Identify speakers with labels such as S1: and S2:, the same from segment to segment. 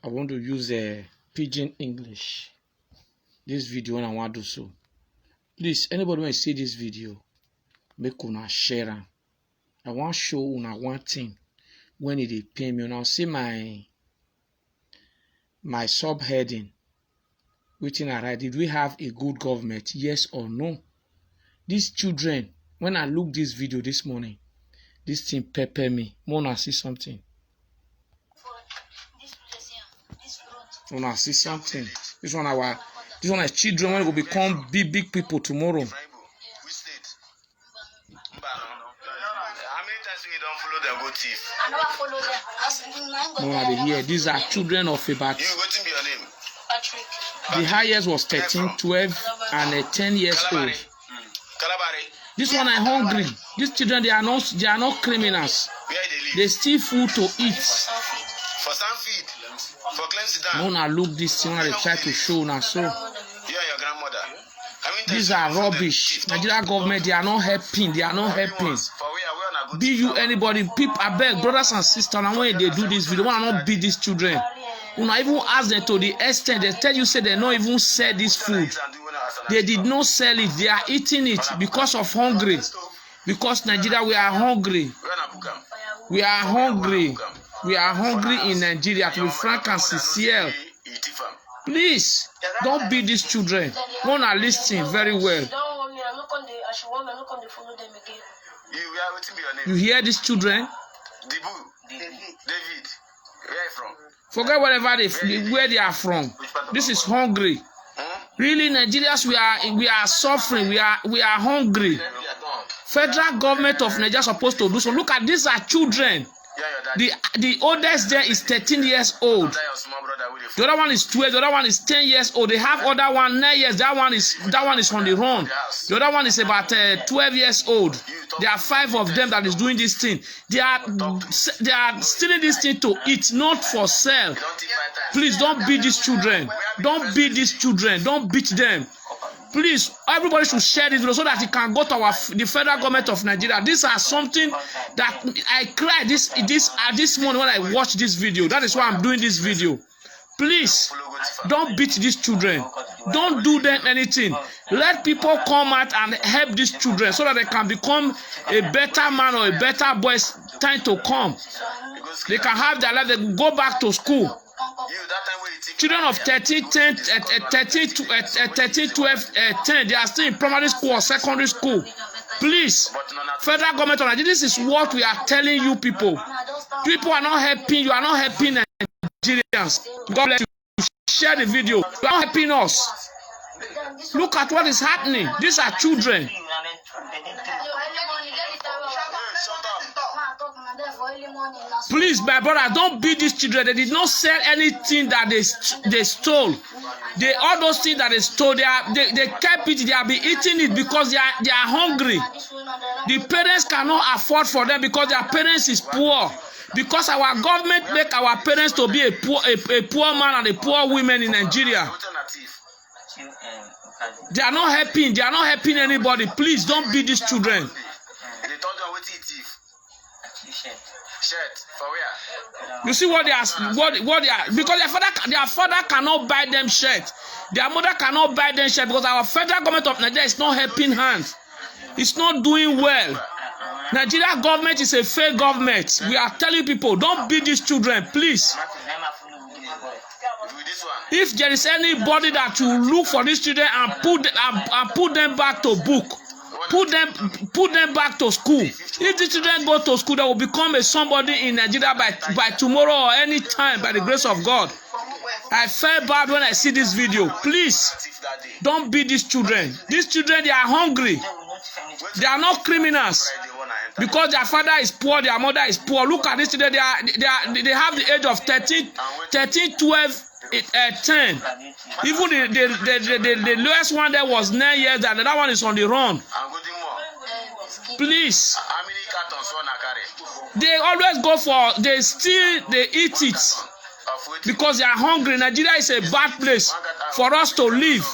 S1: I want to use a pidgin English. This video and I want to do so. Please, anybody when see this video, make una share am. I want show una one thing when it dey pain me. Now see my subheading. Waiting I write, did we have a good government? Yes or no? These children, when I look this video this morning, this thing pepper me. Wanna see something? Wanna see something? This one is children when will become big people tomorrow. Here, these are children of about. The highest was 13, 12, and 10 years old. This one are hungry. These children, they are not criminals. They steal food to eat.
S2: For some feed, for cleansing down.
S1: When I look this thing, they try to show now. So
S2: You and your grandmother.
S1: these are rubbish. Nigeria government, they are not helping. They are not helping. Be you anybody, people, I beg, brothers and sisters, and when they do this video, why not beat these children? You not even ask them to the extent they tell you say they not even sell this food. They did not sell it. They are eating it because of hungry. Because Nigeria, we are hungry. We are hungry. We are hungry in Nigeria, to be frank and sincere. Please, don't beat these children. Wanna listen very well. You hear these children?
S2: David. Where are you from?
S1: Forget where they are from. This is hungry. Really, Nigerians, we are suffering. We are hungry. Federal government of Nigeria is supposed to do so. Look at these are children. The oldest there is 13 years old. The other one is 12. The other one is 10 years old. They have other one 9 years. That one is on the run. The other one is about 12 years old. There are 5 of them that is doing this thing. They are stealing this thing to eat, not for sale. Please don't beat these children. Don't beat these children. Don't beat them. Please, everybody should share this video so that it can go to the federal government of Nigeria. These are something that I cried this morning when I watched this video. That is why I'm doing this video. Please, don't beat these children. Don't do them anything. Let people come out and help these children so that they can become a better man or a better boy. Time to come. They can have their life. They can go back to school. Children of 13, 10, 13, 12, 10, they are still in primary school or secondary school. Please, federal government of Nigeria, this is what we are telling you people. People are not helping. You are not helping Nigerians. God bless you. Share the video. You are not helping us. Look at what is happening. These are children. Please, my brother, don't beat these children. They did not sell anything that they stole. All those things that they stole, they kept it. They have been eating it because they are hungry. The parents cannot afford for them because their parents is poor. Because our government make our parents to be a poor man and a poor woman in Nigeria. They are not helping. They are not helping anybody. Please don't beat these children. You see what they are, because their father cannot buy them shirt. Their mother cannot buy them shirt because our federal government of Nigeria is not helping hands. It's not doing well. Nigeria government is a fake government. We are telling people, don't beat these children, please. If there is anybody that will look for these children and put them back to book, put them back to school. If the children go to school, they will become somebody in Nigeria by tomorrow or any time by the grace of God. I felt bad when I see this video. Please, don't beat these children. These children, they are hungry. They are not criminals. Because their father is poor, their mother is poor. Look at these children. They have the age of 13, 12, 10. Even the lowest one there was 9 years, and the other one is on the run. Please. They always go for, they eat it. Because they are hungry. Nigeria is a bad place for us to live.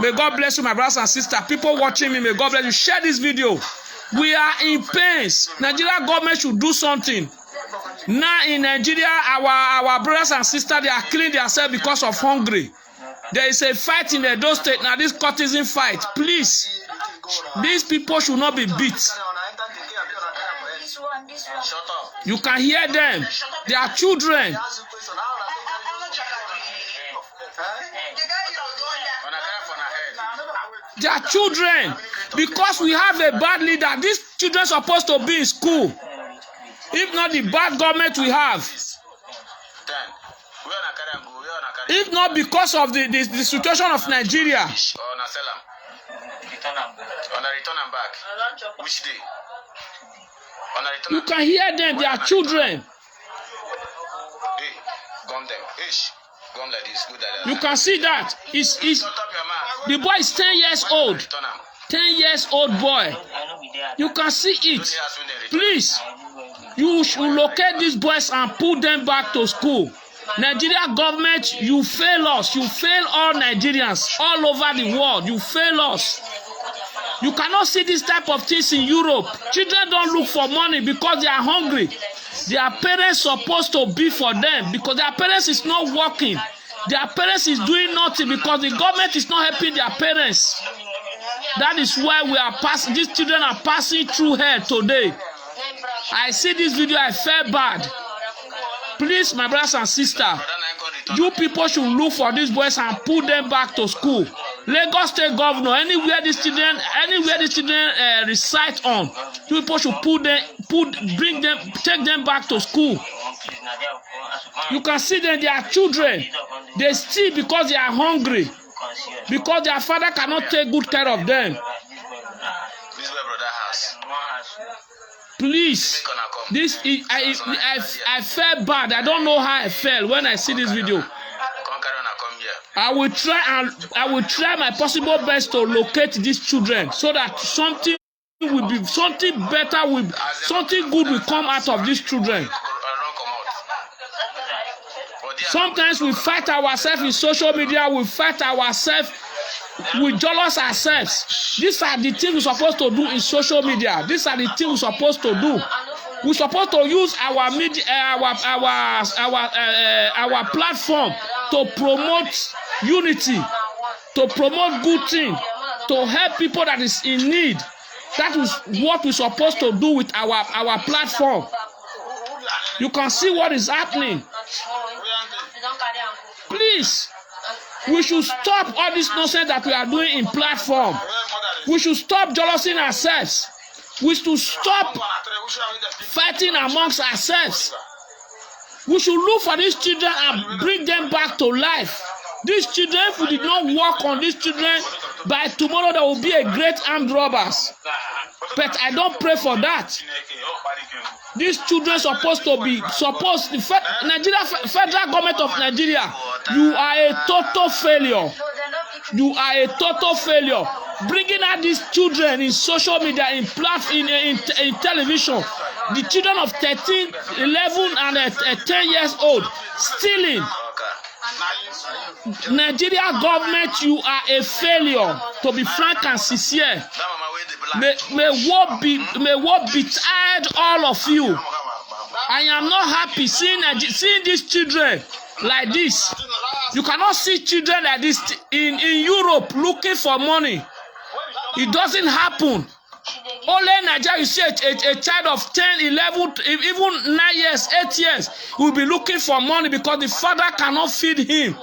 S1: May God bless you, my brothers and sisters. People watching me, may God bless you. Share this video. We are in pains. Nigeria government should do something. Now in Nigeria, our brothers and sisters, they are killing themselves because of hungry. There is a fight in Edo State now. This courtesan fight. Please, these people should not be beat.
S2: Shut up.
S1: You can hear them. They are children. They are children. Because we have a bad leader, these children are supposed to be in school. If not the bad government we have. If not because of the situation of Nigeria.
S2: Which day?
S1: You can hear them, they are children.
S2: Hey, gum them. Gum like this. Good like that.
S1: You can see that. The boy is 10 years old. 10 years old boy. You can see it. Please, you should locate these boys and put them back to school. Nigeria government, you fail us. You fail all Nigerians all over the world. You fail us. You cannot see this type of things in Europe. Children don't look for money because they are hungry. Their parents supposed to be for them because their parents is not working. Their parents is doing nothing because the government is not helping their parents. That is why we are passing. These children are passing through hell today. I see this video, I felt bad. Please, my brothers and sisters, you people should look for these boys and put them back to school. Lagos State Governor, anywhere these children reside on, you people should take them back to school. You can see them, they are children. They steal because they are hungry. Because their father cannot take good care of them. Please, I felt bad. I don't know how I felt when I see this video. I will try my possible best to locate these children so that something better something good will come out of these children. Sometimes we fight ourselves in social media, we fight ourselves, we jealous ourselves. These are the things we're supposed to do in social media. These are the things we're supposed to do. We're supposed to use our media, our platform to promote unity, to promote good things, to help people that is in need. That is what we're supposed to do with our platform. You can see what is happening. Please, we should stop all this nonsense that we are doing in platform. We should stop jealousing ourselves. We should stop fighting amongst ourselves. We should look for these children and bring them back to life. These children, if we did not work on these children, by tomorrow there will be a great armed robbers. But I don't pray for that. These children supposed to be Nigeria, federal government of Nigeria, you are a total failure. You are a total failure. Bringing out these children in social media, in television, the children of 13, 11, and 10 years old, stealing. Nigeria government, you are a failure. To be frank and sincere, may what be tired, all of you. I am not happy seeing these children like this. You cannot see children like this in Europe looking for money. It doesn't happen. Only in Nigeria, you see a child of 10, 11, even 9 years, 8 years will be looking for money because the father cannot feed him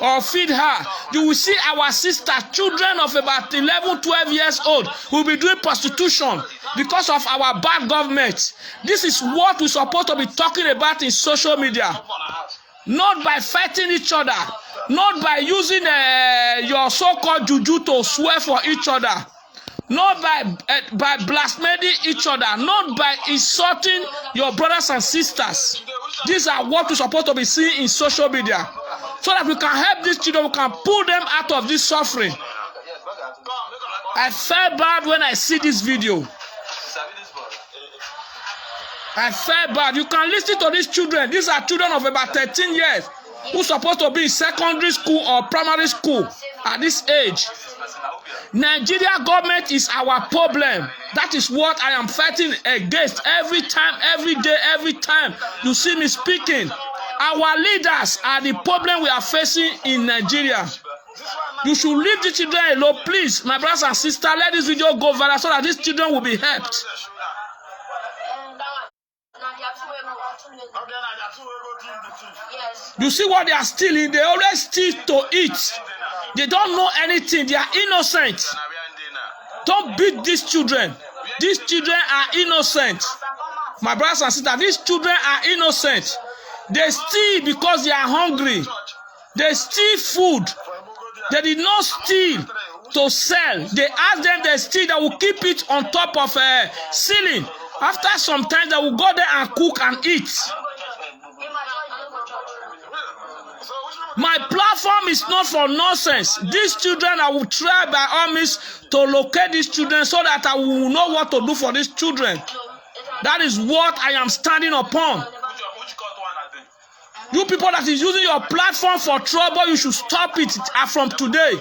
S1: or feed her. You will see our sister, children of about 11, 12 years old, will be doing prostitution because of our bad government. This is what we're supposed to be talking about in social media. Not by fighting each other, not by using your so-called juju to swear for each other, not by blaspheming each other, not by insulting your brothers and sisters. These are what we're supposed to be seeing in social media, so that we can help these children, we can pull them out of this suffering. I felt bad when I see this video. I felt bad. You can listen to these children. These are children of about 13 years who are supposed to be in secondary school or primary school at this age. Nigeria government is our problem. That is what I am fighting against every time, every day, every time you see me speaking. Our leaders are the problem we are facing in Nigeria. You should leave the children alone, please. My brothers and sisters, let this video go viral so that these children will be helped. You see what they are stealing? They always steal to eat. They don't know anything. They are innocent. Don't beat these children. These children are innocent. My brothers and sisters, these children are innocent. They steal because they are hungry. They steal food. They did not steal to sell. They ask them they steal. They will keep it on top of a ceiling. After some time, they will go there and cook and eat. My platform is not for nonsense. These children, I will try by all means to locate these children so that I will know what to do for these children. That is what I am standing upon. You people that is using your platform for trouble, you should stop it from today.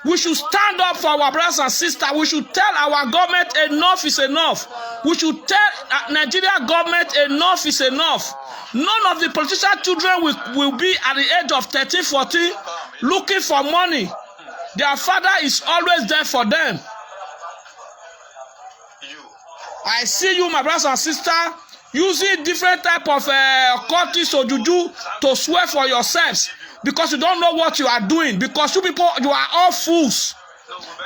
S1: We should stand up for our brothers and sisters. We should tell our government enough is enough. We should tell Nigeria government enough is enough. None of the politician children will be at the age of 13, 14 looking for money. Their father is always there for them. I see you, my brothers and sisters, using different type of occultists or juju to swear for yourselves because you don't know what you are doing. Because you people, you are all fools.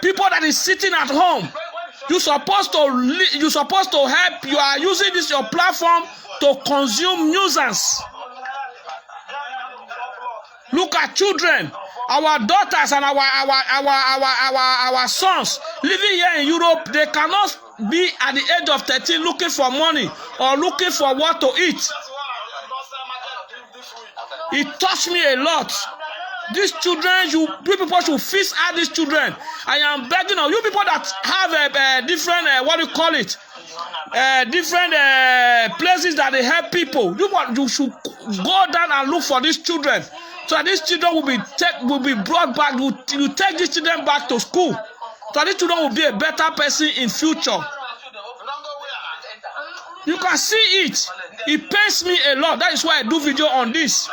S1: People that is sitting at home, you're supposed to help. You are using this your platform to consume nuisance. Look at children, our daughters and our sons living here in Europe. They cannot be at the age of 13 looking for money or looking for what to eat. It touched me a lot. These children, you people should fish out these children. I am begging on you people that have a different, what do you call it? Different places that they help people. You should go down and look for these children, so that these children will be brought back. You take these children back to school, so that these children will be a better person in future. You can see it. It pains me a lot. That is why I do video on this.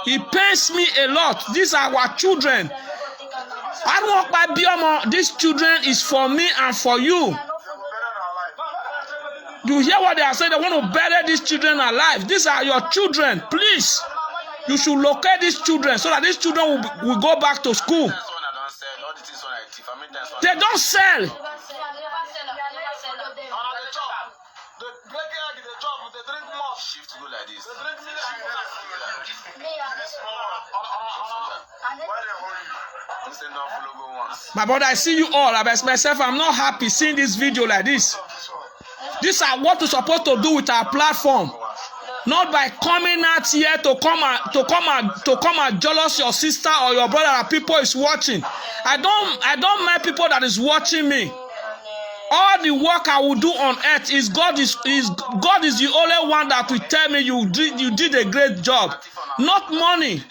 S1: It pains me a lot. These are our children. I don't walk by Biomo. These children is for me and for you. You hear what they are saying? They want to bury these children alive. These are your children. Please, you should locate these children so that these children will go back to school. They don't sell. My brother, I see you all. I myself, I'm not happy seeing this video like this. These are what we're supposed to do with our platform, not by coming out here to come and jealous your sister or your brother that people is watching. I don't mind people that is watching me. All the work I will do on earth is God is the only one that will tell me you did a great job, not money.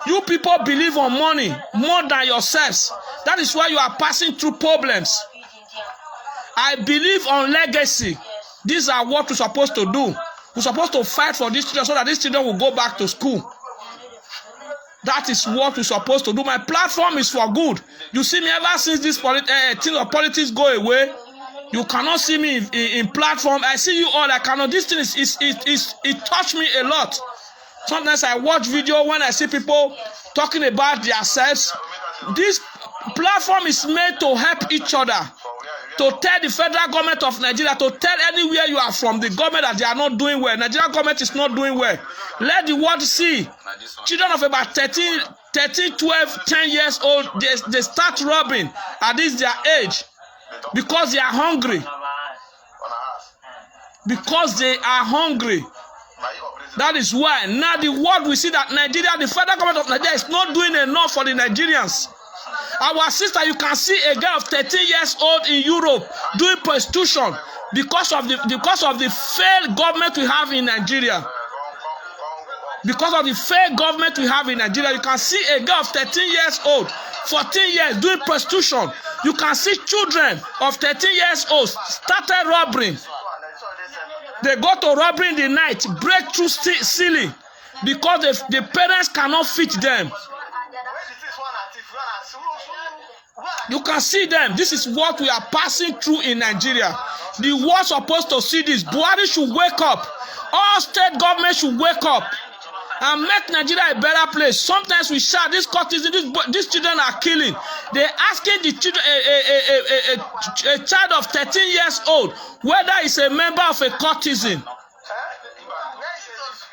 S1: You people believe on money more than yourselves. That is why you are passing through problems. I believe on legacy. These are what we're supposed to do. We're supposed to fight for these children so that these children will go back to school. That is what we're supposed to do. My platform is for good. You see me ever since this thing of politics go away. You cannot see me in platform. I see you all. I cannot. This thing it touched me a lot. Sometimes I watch video when I see people talking about themselves. This platform is made to help each other. To tell the federal government of Nigeria, to tell anywhere you are from, the government that they are not doing well. Nigerian government is not doing well. Let the world see. Children of about 13, 12, 10 years old, they start robbing at this their age because they are hungry. Because they are hungry. That is why now the world will see that Nigeria, the federal government of Nigeria is not doing enough for the Nigerians. Our sister, you can see a girl of 13 years old in Europe doing prostitution because of the failed government we have in Nigeria. Because of the fake government we have in Nigeria, you can see a girl of 13 years old, 14 years doing prostitution. You can see children of 13 years old started robbing. They go to robbery in the night, break through ceiling because the parents cannot feed them. You can see them. This is what we are passing through in Nigeria. The world supposed to see this. Buhari should wake up. All state governments should wake up and make Nigeria a better place. Sometimes we shout, this courtesan, these children are killing. They're asking the children, a child of 13 years old whether he's a member of a courtesan.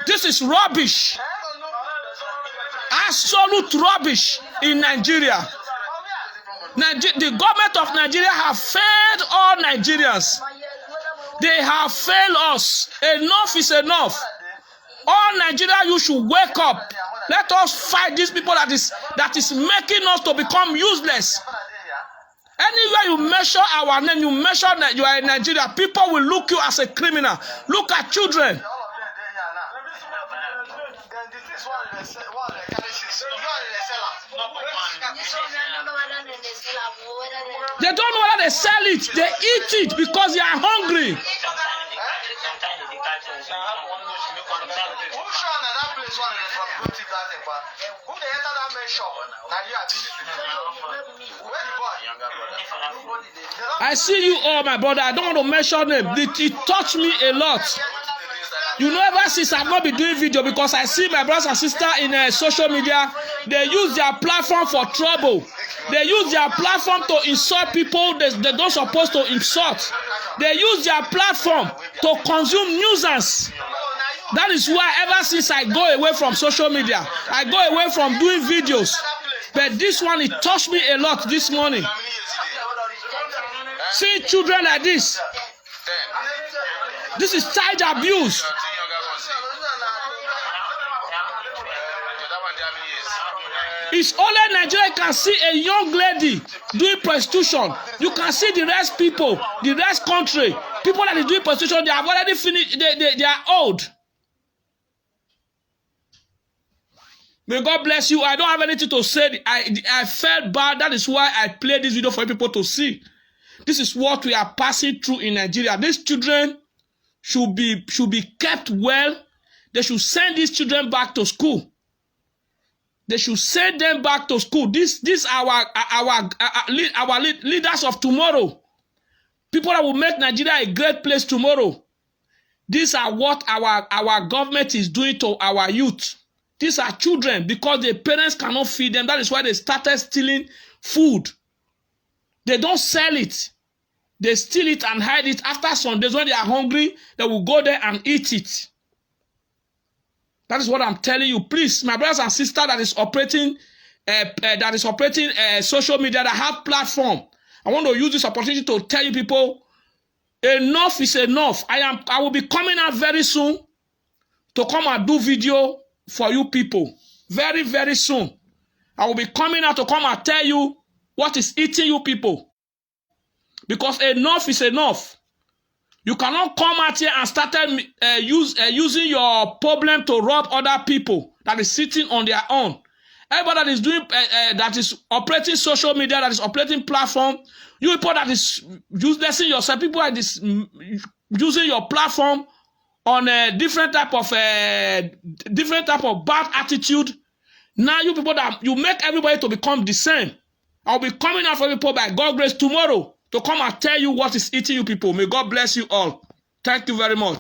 S1: This is rubbish. Absolute rubbish in Nigeria. The government of Nigeria have failed all Nigerians. They have failed us. Enough is enough. All Nigeria, you should wake up. Let us fight these people that is making us to become useless. Anywhere you measure our name, you measure that you are in Nigeria, people will look you as a criminal. Look at children. They don't know whether they sell it. They eat it because they are hungry. I see you all, my brother. I don't want to mention them. It touched me a lot. You know, ever since I've not been doing video because I see my brothers and sisters in social media, they use their platform for trouble. They use their platform to insult people they don't supposed to insult. They use their platform to consume nuisance. That is why ever since I go away from social media, I go away from doing videos. But this one, it touched me a lot this morning. See children like this. This is child abuse. It's only Nigeria can see a young lady doing prostitution. You can see the rest people, the rest country, people that is doing prostitution, they have already finished, they are old. May God bless you. I don't have anything to say. I felt bad. That is why I played this video for people to see. This is what we are passing through in Nigeria. These children should be kept well. They should send these children back to school. They should send them back to school. These are our leaders of tomorrow. People that will make Nigeria a great place tomorrow. These are what our government is doing to our youth. These are children because their parents cannot feed them. That is why they started stealing food. They don't sell it. They steal it and hide it. After some days when they are hungry, they will go there and eat it. That is what I'm telling you. Please, my brothers and sisters that is operating social media, that have platform. I want to use this opportunity to tell you people, enough is enough. I will be coming out very soon to come and do video for you people. Very, very soon. I will be coming out to come and tell you what is eating you people. Because enough is enough. You cannot come out here and start using your problem to rob other people that is sitting on their own. Everybody that is doing that is operating social media, that is operating platform, you people that is uselessing yourself, people that is using your platform on a different type of bad attitude. Now you people that you make everybody to become the same. I'll be coming out for people by God's grace tomorrow to come and tell you what is eating you people. May God bless you all. Thank you very much.